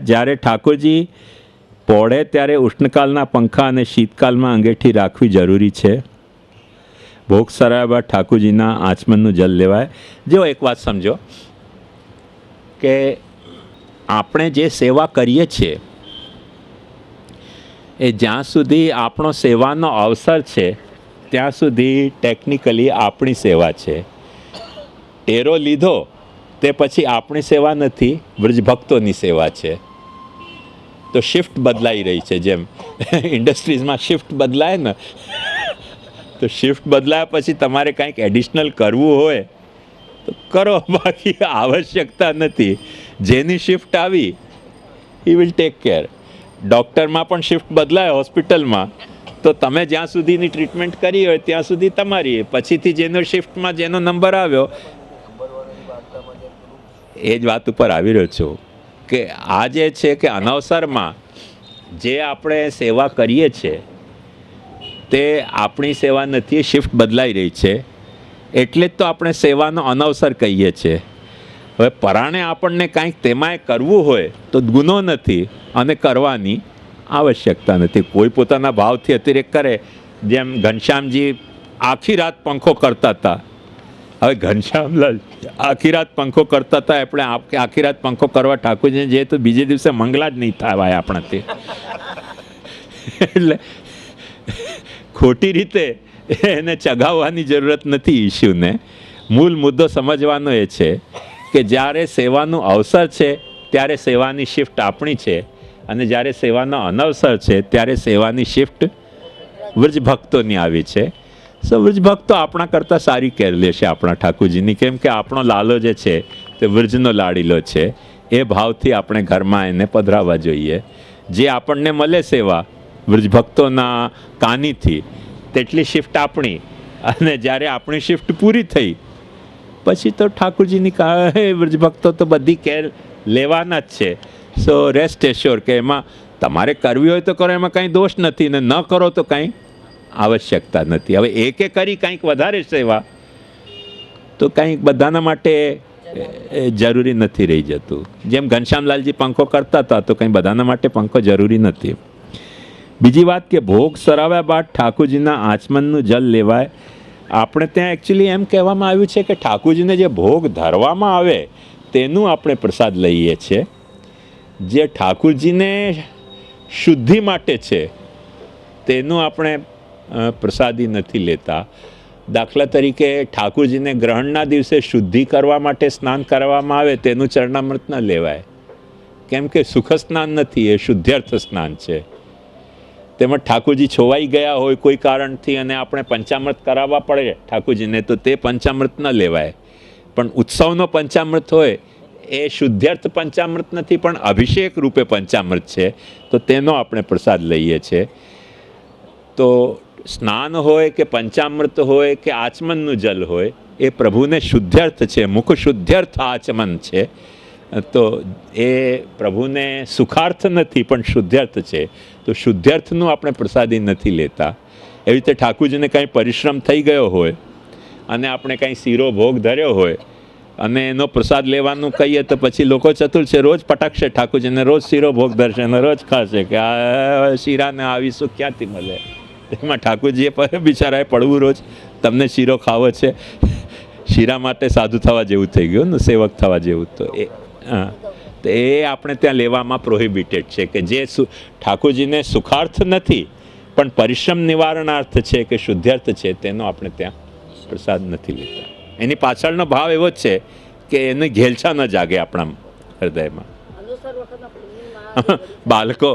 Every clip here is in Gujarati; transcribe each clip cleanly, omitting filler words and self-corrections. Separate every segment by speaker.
Speaker 1: જ્યારે ઠાકોરજી પોળે ત્યારે ઉષ્ણકાલના પંખા અને શીતકાલમાં અંગેઠી રાખવી જરૂરી છે. ભોગ સરાવ્યા બાદ ઠાકોરજીના આચમનનું જલ લેવાય. જો એક વાત સમજો કે આપણે જે સેવા કરીએ છીએ એ જ્યાં સુધી આપણો સેવાનો અવસર છે ત્યાં સુધી ટેકનિકલી આપણી સેવા છે. ટેરો લીધો તે પછી આપણી સેવા નથી, વ્રજભક્તોની સેવા છે. તો શિફ્ટ બદલાઈ રહી છે. જેમ ઇન્ડસ્ટ્રીઝમાં શિફ્ટ બદલાય ને, તો શિફ્ટ બદલાયા પછી તમારે કંઈક એડિશનલ કરવું હોય તો કરો, બાકી આવશ્યકતા નથી. જેની શિફ્ટ આવી હી વિલ ટેક કેર. ડૉક્ટરમાં પણ શિફ્ટ બદલાય હોસ્પિટલમાં, તો તમે જ્યાં સુધીની ટ્રીટમેન્ટ કરી હોય ત્યાં સુધી તમારી, પછીથી જેનો શિફ્ટમાં જેનો નંબર આવ્યો, એ જ વાત ઉપર આવી રહ્યો છું કે આ જે છે કે અનવસરમાં જે આપણે સેવા કરીએ છીએ તે આપણી સેવા નથી, શિફ્ટ બદલાઈ રહી છે. એટલે જ તો આપણે સેવાનો અનવસર કહીએ છીએ. હવે પરાણે આપણને કાંઈક તેમાંય કરવું હોય તો ગુનો નથી અને કરવાની આવશ્યકતા નથી. કોઈ પોતાના ભાવથી અતિરેક કરે, જેમ ઘનશ્યામજી આખી રાત પંખો કરતા હતા. હવે ઘનશ્યામલાલ આખી રાત પંખો કરતા હતા, આપણે આખી રાત પંખો કરવા ઠાકોરજીને જઈએ તો બીજે દિવસે મંગલા જ નહીં થવાય આપણાથી. એટલે ખોટી રીતે એને ચગાવવાની જરૂરત નથી ઇસ્યુને. મૂળ મુદ્દો સમજવાનો એ છે કે જ્યારે સેવાનું અવસર છે ત્યારે સેવાની શિફ્ટ આપણી છે, અને જ્યારે સેવાનો અનવસર છે ત્યારે સેવાની શિફ્ટ વ્રજભક્તોની આવી છે. સો વ્રજભક્તો આપણા કરતાં સારી કેર લેશે આપણા ઠાકોરજીની, કેમ કે આપણો લાલો જે છે તે વ્રજનો લાડીલો છે. એ ભાવથી આપણે ઘરમાં એને પધરાવવા જોઈએ. જે આપણને મળે સેવા વ્રજભક્તોના કાનીથી, તેટલી શિફ્ટ આપણી, અને જ્યારે આપણી શિફ્ટ પૂરી થઈ પછી તો ઠાકોરજીની વ્રજભક્તો તો બધી કેર લેવાના જ છે. સો રેસ્ટ એશ્યોર કે એમાં તમારે કરવી હોય તો કરો, એમાં કંઈ દોષ નથી, ને ન કરો તો કંઈ આવશ્યકતા નથી. હવે એકે કરી કંઈક વધારે સેવા તો કંઈક બધાના માટે જરૂરી નથી રહી જતું. જેમ ઘનશ્યામલાલજી પંખો કરતા હતા તો કંઈ બધાના માટે પંખો જરૂરી નથી. બીજી વાત કે ભોગ સરાવ્યા બાદ ઠાકોરજીના આચમનનું જલ લેવાય. આપણે ત્યાં એકચ્યુઅલી એમ કહેવામાં આવ્યું છે કે ઠાકોરજીને જે ભોગ ધરવામાં આવે તેનું આપણે પ્રસાદ લઈએ છીએ. જે ઠાકોરજીને શુદ્ધિ માટે છે તેનું આપણે પ્રસાદી નથી લેતા. દાખલા તરીકે ઠાકોરજીને ગ્રહણના દિવસે શુદ્ધિ કરવા માટે સ્નાન કરવામાં આવે તેનું ચરણામૃત ન લેવાય, કેમ કે સુખ સ્નાન નથી, એ શુદ્ધ્યર્થ સ્નાન છે. તેમજ ઠાકોરજી છોવાઈ ગયા હોય કોઈ કારણથી અને આપણે પંચામૃત કરાવવા પડે ઠાકોરજીને, તો તે પંચામૃત ન લેવાય. પણ ઉત્સવનો પંચામૃત હોય એ શુદ્ધ્યર્થ પંચામૃત નથી, પણ અભિષેક રૂપે પંચામૃત છે, તો તેનો આપણે પ્રસાદ લઈએ છીએ. તો સ્નાન હોય કે પંચામૃત હોય કે આચમનનું જલ હોય, એ પ્રભુને શુદ્ધ્યર્થ છે, મુખ શુદ્ધ્યર્થ આચમન છે. તો એ પ્રભુને સુખાર્થ નથી પણ શુદ્ધ્યર્થ છે, તો શુદ્ધ્યર્થનું આપણે પ્રસાદી નથી લેતા. એવી રીતે ઠાકોરજીને કાંઈ પરિશ્રમ થઈ ગયો હોય અને આપણે કાંઈ શીરો ભોગ ધર્યો હોય અને એનો પ્રસાદ લેવાનું કહીએ તો પછી લોકો ચતુર છે, રોજ પટાકશે ઠાકોરજીને, રોજ શીરો ભોગ ધરશે અને રોજ ખાશે કે આ શીરાને આવી સુખ ક્યાંથી મળે. એમાં ઠાકોરજીએ બિચારાએ પડવું રોજ તમને શીરો ખાવો છે. શીરા માટે સાધુ થવા જેવું થઈ ગયું ને, સેવક થવા જેવું. તો એ આપણે ત્યાં લેવામાં પ્રોહિબિટેડ છે કે જે ઠાકોરજીને સુખાર્થ નથી પણ પરિશ્રમ નિવારણાર્થ છે કે શુદ્ધ્યર્થ છે, તેનો આપણે ત્યાં પ્રસાદ નથી લેતા. એની પાછળનો ભાવ એવો જ છે કે એને ઘેલછા ન જાગે આપણા હૃદયમાં. બાળકો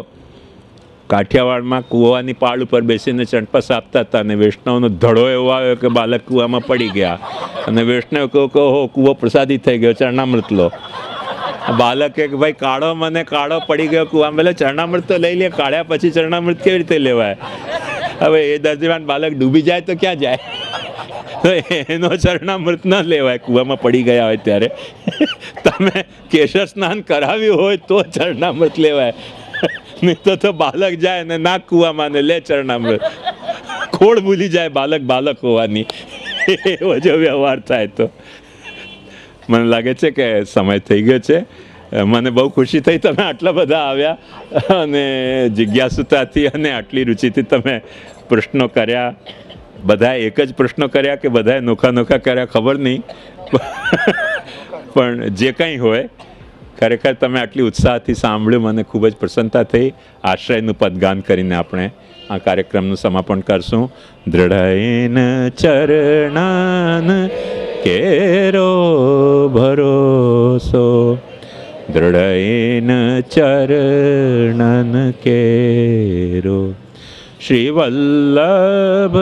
Speaker 1: કાઠિયાવાડમાં કૂવાની પાળ ઉપર બેસીને ચંપસ આપતા હતા અને વૈષ્ણવનો ધડો એવો આવ્યો કે બાળક કૂવામાં પડી ગયા અને વૈષ્ણવ કહો કે ઓહો કૂવો પ્રસાદી થઈ ગયો, ચરણામૃત લો. બાળકે કે ભાઈ કાળો મને કાળો પડી ગયો કૂવામાં, એટલે ચરણામૃત તો લઈ લે, કાઢ્યા પછી ચરણામૃત કેવી રીતે લેવાય? હવે એ દર્દીવાન બાળક ડૂબી જાય તો ક્યાં જાય? તો એનો ચરણામૃત ન લેવાય કૂવામાં પડી ગયા હોય ત્યારે. તમે કેશર સ્નાન કરાવ્યું હોય તો ચરણામૃત લેવાય, નહીં તો બાળક જાય ને નાક કૂવામાં ને લે ચરણામૃત. ખોડ ભૂલી જાય બાળક હોવાની, એવો જો વ્યવહાર થાય તો મને લાગે છે કે સમય થઈ ગયો છે. મને બહુ ખુશી થઈ તમે આટલા બધા આવ્યા અને જિજ્ઞાસુતાથી અને આટલી રુચિથી તમે પ્રશ્નો કર્યા. બધાએ એક જ પ્રશ્નો કર્યા કે બધાએ નોખા નોખા કર્યા ખબર નહીં, પણ જે કંઈ હોય ખરેખર તમે આટલી ઉત્સાહથી સાંભળ્યું, મને ખૂબ જ પ્રસન્નતા થઈ. આશ્રયનું પદગાન કરીને આપણે આ કાર્યક્રમનું સમાપન કરશું. દૃઢયન ચરણાન કેરો ભરોસો, દૃઢયન ચરણન કેરો. શ્રી વલ્લભ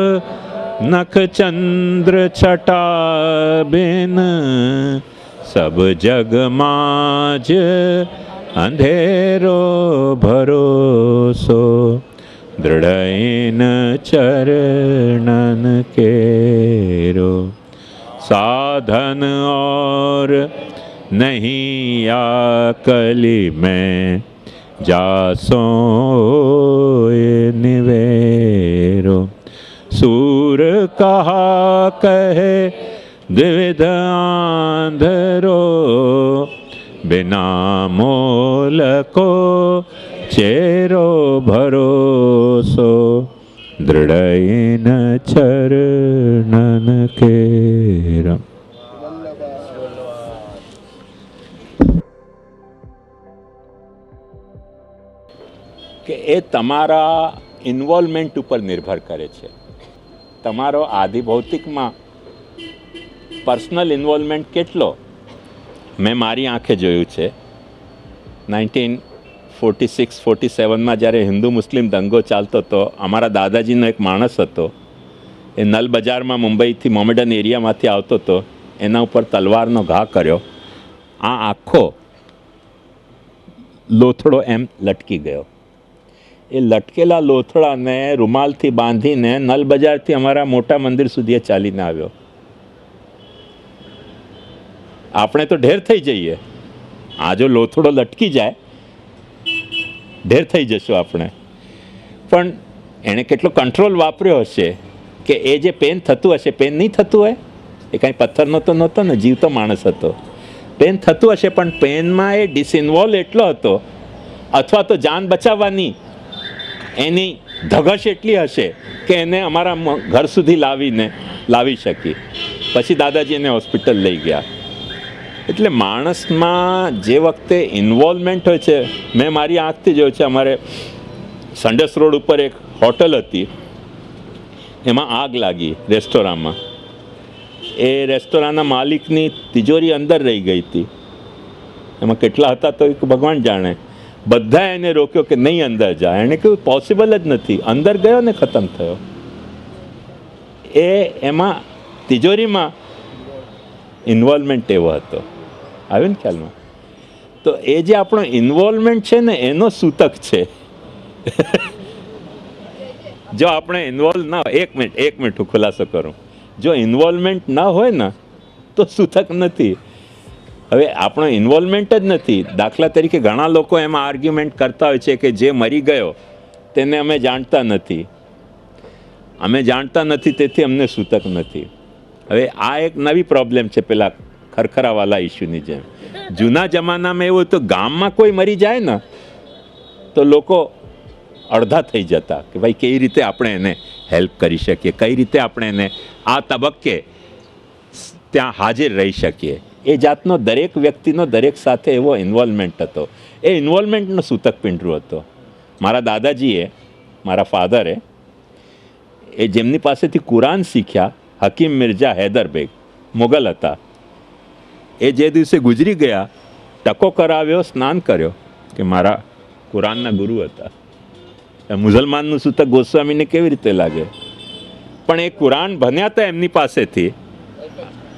Speaker 1: નખચંદ્ર છટાબેન, સબ જગમાં જ અંધેરો ભરોસો, દૃઢયન ચરણન કેરો. साधन और नहीं आ कली में, जासो निवेरो. सूर कहा कहे द्विविध आंधरो, बिना मोल को चेरो भरोसो, दृढ़यन चरणन केरम. કે એ તમારા ઇન્વોલ્વમેન્ટ ઉપર નિર્ભર કરે છે. તમારો આધિભૌતિકમાં પર્સનલ ઇન્વોલ્વમેન્ટ કેટલો, મેં મારી આંખે જોયું છે. 1946-47માં જ્યારે હિન્દુ મુસ્લિમ દંગો ચાલતો હતો, અમારા દાદાજીનો એક માણસ હતો, એ નલ બજારમાં મુંબઈથી મોમેડન એરિયામાંથી આવતો હતો, એના ઉપર તલવારનો ઘા કર્યો. આ આખો લોથડો એમ લટકી ગયો. એ લટકેલા લોથડાને રૂમાલથી બાંધીને નલ બજારથી અમારા મોટા મંદિર સુધી ચાલીને આવ્યો. આપણે તો ઢેર થઈ જઈએ, આ જો લોથડો લટકી જાય ઢેર થઈ જશું આપણે. પણ એણે કેટલો કંટ્રોલ વાપર્યો હશે કે એ જે પેન થતું હશે, પેન નહીં થતું હોય, એ કાંઈ પથ્થરનો તો નહોતો ને, જીવતો માણસ હતો. પેન થતું હશે પણ પેનમાં એ ડિસઇન્વોલ્વ એટલો હતો, અથવા તો જાન બચાવવાની એની ધગશ એટલી હશે કે એને અમારા ઘર સુધી લાવી શકી. પછી દાદાજી એને હોસ્પિટલ લઈ ગયા. એટલે માણસમાં જે વખતે ઇન્વોલ્વમેન્ટ હોય છે, મેં મારી આંખથી જોયું છે. અમારે સંડસ રોડ ઉપર એક હોટલ હતી, એમાં આગ લાગી રેસ્ટોરાંમાં. એ રેસ્ટોરાંના માલિકની તિજોરી અંદર રહી ગઈ હતી. એમાં કેટલા હતા તો ભગવાન જાણે. બધા એને રોક્યો કે નહીં અંદર જાય. એણે કહ્યું પોસિબલ જ નથી. અંદર ગયો ને ખતમ થયો. એમાં તિજોરીમાં ઇન્વોલ્વમેન્ટ એવો હતો. આવ્યો ને ખ્યાલમાં? તો એ જે આપણો ઇન્વોલ્વમેન્ટ છે ને, એનો સૂતક છે. જો આપણે ઇન્વોલ્વ ના હોય, એક મિનિટ હું ખુલાસો કરું. જો ઇન્વોલ્વમેન્ટ ના હોય ને તો સૂતક નથી. હવે આપણો ઇન્વોલ્વમેન્ટ જ નથી. દાખલા તરીકે ઘણા લોકો એમાં આર્ગ્યુમેન્ટ કરતા હોય છે કે જે મરી ગયો તેને અમે જાણતા નથી, તેથી અમને સૂતક નથી. હવે આ એક નવી પ્રોબ્લેમ છે પેલા ખરખરાવાલા ઇસ્યુની જેમ. જૂના જમાનામાં એવું હતું, ગામમાં કોઈ મરી જાય ને તો લોકો અડધા થઈ જતા કે ભાઈ કઈ રીતે આપણે એને હેલ્પ કરી શકીએ, કઈ રીતે આપણે એને આ તબક્કે ત્યાં હાજર રહી શકીએ. એ જાતનો દરેક વ્યક્તિનો દરેક સાથે એવો ઇન્વોલ્વમેન્ટ હતો. એ ઇન્વોલ્વમેન્ટનો સૂતક પિંડરું હતો. મારા દાદાજીએ, મારા ફાધરે, એ જેમની પાસેથી કુરાન શીખ્યા, હકીમ મિર્ઝા હૈદરબેગ, મુગલ હતા. એ જે દિવસે ગુજરી ગયા, ટકો કરાવ્યો, સ્નાન કર્યો કે મારા કુરાનના ગુરુ હતા. મુસલમાનનું સૂતક ગોસ્વામીને કેવી રીતે લાગે? પણ એ કુરાન ભણ્યા હતા એમની પાસેથી,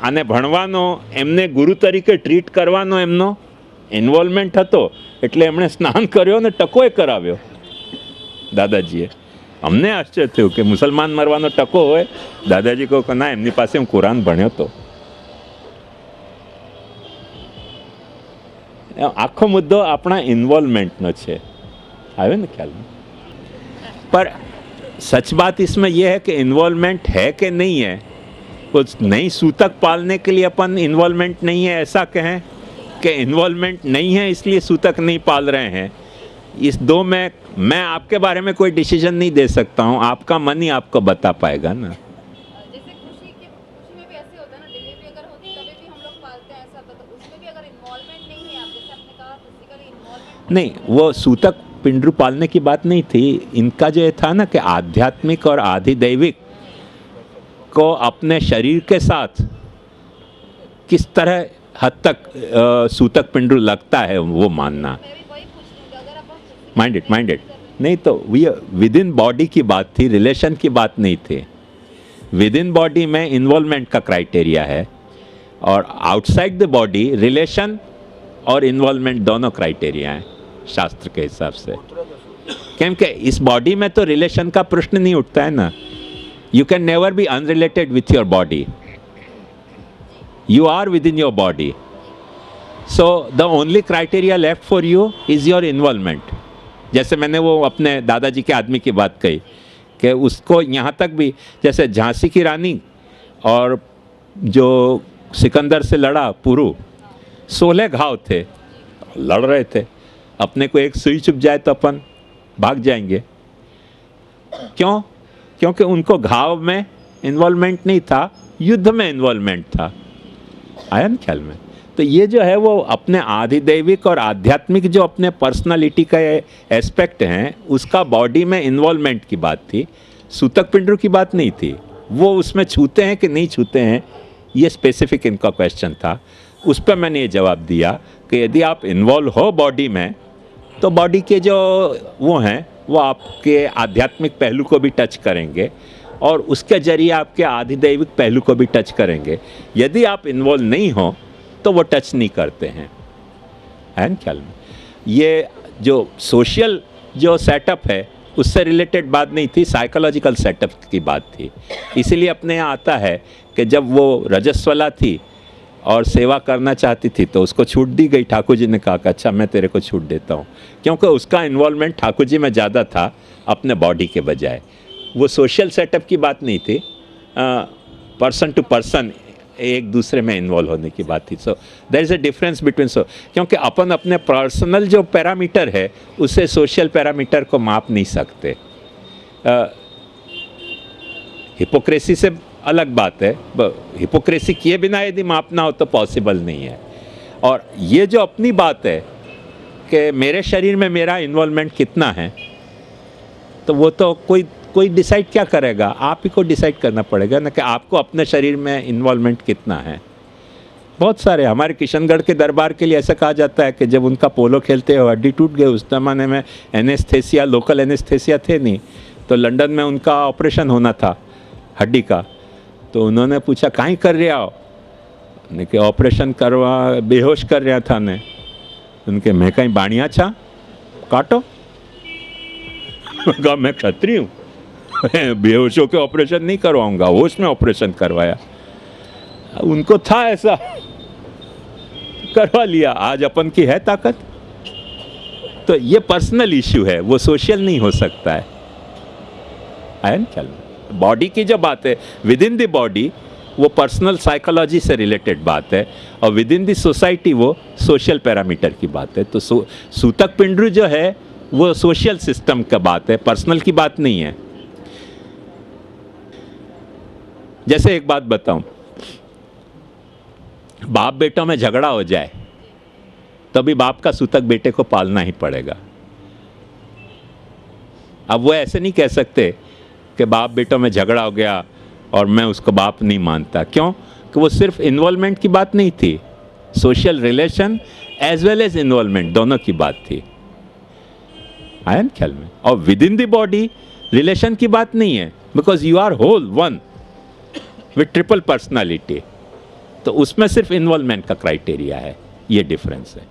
Speaker 1: અને ભણવાનો, એમને ગુરુ તરીકે ટ્રીટ કરવાનો એમનો ઇન્વોલ્વમેન્ટ હતો. એટલે એમણે સ્નાન કર્યો અને ટકોએ કરાવ્યો દાદાજીએ. અમને આશ્ચર્ય થયું કે મુસલમાન મરવાનો ટકો હોય. દાદાજી કહો કે ના, એમની પાસે હું કુરાન ભણ્યો હતો. આખો મુદ્દો આપણા इन्वॉल्वमेंट છે. आवे ना ख्याल में? पर सच बात इसमें यह है कि इन्वॉल्वमेंट है कि नहीं है, वो तो नई सूतक पालने के लिए अपन इन्वॉल्वमेंट नहीं है ऐसा कहें कि इन्वॉल्वमेंट नहीं है इसलिए सूतक नहीं पाल रहे हैं? इस दो में मैं आपके बारे में कोई डिसीजन नहीं दे सकता हूँ, आपका मन ही आपको बता पाएगा ना।
Speaker 2: जैसे खुशी में भी ऐसे होता है ना, डिलीवरी अगर होती तभी भी हम लोग पालते हैं ऐसा, तो उसमें भी अगर इन्वॉल्वमेंट नहीं है, आप जैसे आपने कहा फिजिकली इन्वॉल्वमेंट
Speaker 1: नहीं, वो सूतक पिंडरू पालने की बात नहीं थी। इनका जो ये था ना कि आध्यात्मिक और आधिदैविक को अपने शरीर के साथ किस तरह हद तक सूतक पिंडरू लगता है वो मानना।
Speaker 2: मैं भी वही पूछ रही हूँ, अगर अपन
Speaker 1: माइंडेड नहीं तो विद इन बॉडी की बात थी, रिलेशन की बात नहीं थी। विद इन बॉडी में इन्वॉल्वमेंट का क्राइटेरिया है और आउटसाइड द बॉडी रिलेशन और इन्वॉल्वमेंट दोनों क्राइटेरिया हैं शास्त्र के हिसाब से। क्योंकि इस बॉडी में तो रिलेशन का प्रश्न नहीं उठता है ना। You can never be unrelated with your body, you are within your body. So the only criteria left for you is your involvement. जैसे मैंने वो अपने दादाजी के आदमी की बात कही कि उसको यहाँ तक भी, जैसे झांसी की रानी और जो सिकंदर से लड़ा पुरु, 16 घाव थे, लड़ रहे थे। अपने को एक सुई चुभ जाए तो अपन भाग जाएंगे, क्यों? क्योंकि उनको घाव में इन्वॉल्वमेंट नहीं था, युद्ध में इन्वॉल्वमेंट था। आया ना ख्याल में? तो ये जो है वो अपने आधिदैविक और आध्यात्मिक जो अपने पर्सनालिटी का एस्पेक्ट हैं, उसका बॉडी में इन्वॉल्वमेंट की बात थी, सूतक पिंडरू की बात नहीं थी। वो उसमें छूते हैं कि नहीं छूते हैं, ये स्पेसिफिक इनका क्वेश्चन था। उस पर मैंने ये जवाब दिया कि यदि आप इन्वॉल्व हो बॉडी में तो बॉडी के जो वो हैं वो आपके आध्यात्मिक पहलू को भी टच करेंगे और उसके जरिए आपके आधिदैविक पहलू को भी टच करेंगे। यदि आप इन्वॉल्व नहीं हो तो वो टच नहीं करते हैं। है ना ख्याल में? ये जो सोशल जो सेटअप है उससे रिलेटेड बात नहीं थी, साइकोलॉजिकल सेटअप की बात थी। इसीलिए अपने यहाँ आता है कि जब वो रजस्वला थी और सेवा करना चाहती थी तो उसको छूट दी गई। ठाकुर जी ने कहा कि अच्छा मैं तेरे को छूट देता हूँ, क्योंकि उसका इन्वॉल्वमेंट ठाकुर जी में ज़्यादा था अपने बॉडी के बजाय। वो सोशल सेटअप की बात नहीं थी, पर्सन टू पर्सन एक दूसरे में इन्वॉल्व होने की बात थी। So there is a difference between, so क्योंकि अपन अपने पर्सनल जो पैरामीटर है उससे सोशल पैरामीटर को माप नहीं सकते। हिपोक्रेसी से अलग बात है, हिपोक्रेसी किए बिना यदि मापना हो तो पॉसिबल नहीं है। और ये जो अपनी बात है कि मेरे शरीर में मेरा इन्वॉल्वमेंट कितना है, तो वो तो कोई डिसाइड क्या करेगा? आप ही को डिसाइड करना पड़ेगा ना कि आपको अपने शरीर में इन्वॉल्वमेंट कितना है। बहुत सारे हमारे किशनगढ़ के दरबार के लिए ऐसा कहा जाता है कि जब उनका पोलो खेलते हुए हड्डी टूट गई, उस जमाने में एनेस्थेसिया, लोकल एनेस्थेसिया थे नहीं, तो लंदन में उनका ऑपरेशन होना था हड्डी का। तो उन्होंने पूछा कहीं कर रहे हो? ने कि ऑपरेशन करवा, बेहोश कर रहा था ने। उनके मैं कहीं बाणिया छा काटो? कहा मैं क्षत्रिय हूँ, बेहोशों के ऑपरेशन नहीं करवाऊंगा, होश में ऑपरेशन करवाया। उनको था ऐसा, करवा लिया। आज अपन की है ताकत। तो ये पर्सनल इश्यू है, वो सोशल नहीं हो सकता है। आया ना ख्याल में? बॉडी की जो बात है विद इन द बॉडी वो पर्सनल साइकोलॉजी से रिलेटेड बात है, और विद इन द सोसाइटी वो सोशल पैरामीटर की बात है। तो सूतक पिंडरू जो है वो सोशल सिस्टम का बात है, पर्सनल की बात नहीं है। जैसे एक बात बताऊं, बाप बेटों में झगड़ा हो जाए तो भी बाप का सूतक बेटे को पालना ही पड़ेगा। अब वो ऐसे नहीं कह सकते कि बाप बेटों में झगड़ा हो गया और मैं उसको बाप नहीं मानता। क्यों? कि वो सिर्फ इन्वॉल्वमेंट की बात नहीं थी, social relation as well as involvement दोनों की बात थी। आया ना ख्याल में? और within the body relation की बात नहीं है, because you are whole one with triple personality. तो उसमें सिर्फ इन्वॉल्वमेंट का क्राइटेरिया है, ये डिफरेंस है।